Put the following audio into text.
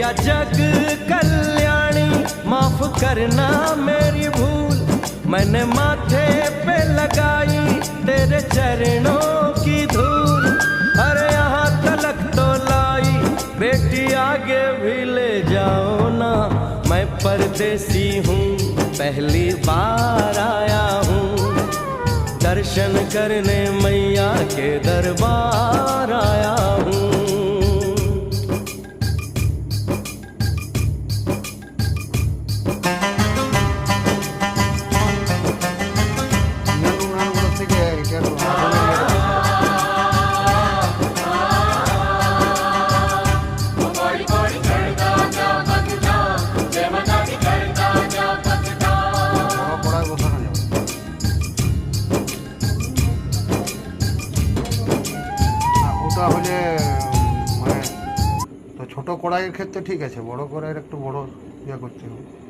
मैया जग कल्याणी माफ करना मेरी भूल, मैंने माथे पे लगाई तेरे चरणों की धूल। अरे यहाँ तलक तो लाई बेटी आगे भी ले जाओ ना, मैं परदेसी हूँ पहली बार आया हूँ, दर्शन करने मैया के दरबार आया हूँ। হলে মানে তো ছোট কড়াইয়ের ক্ষেত্রে ঠিক আছে, বড় কড়াইয়ের একটু বড় ইয়ে করতে হবে।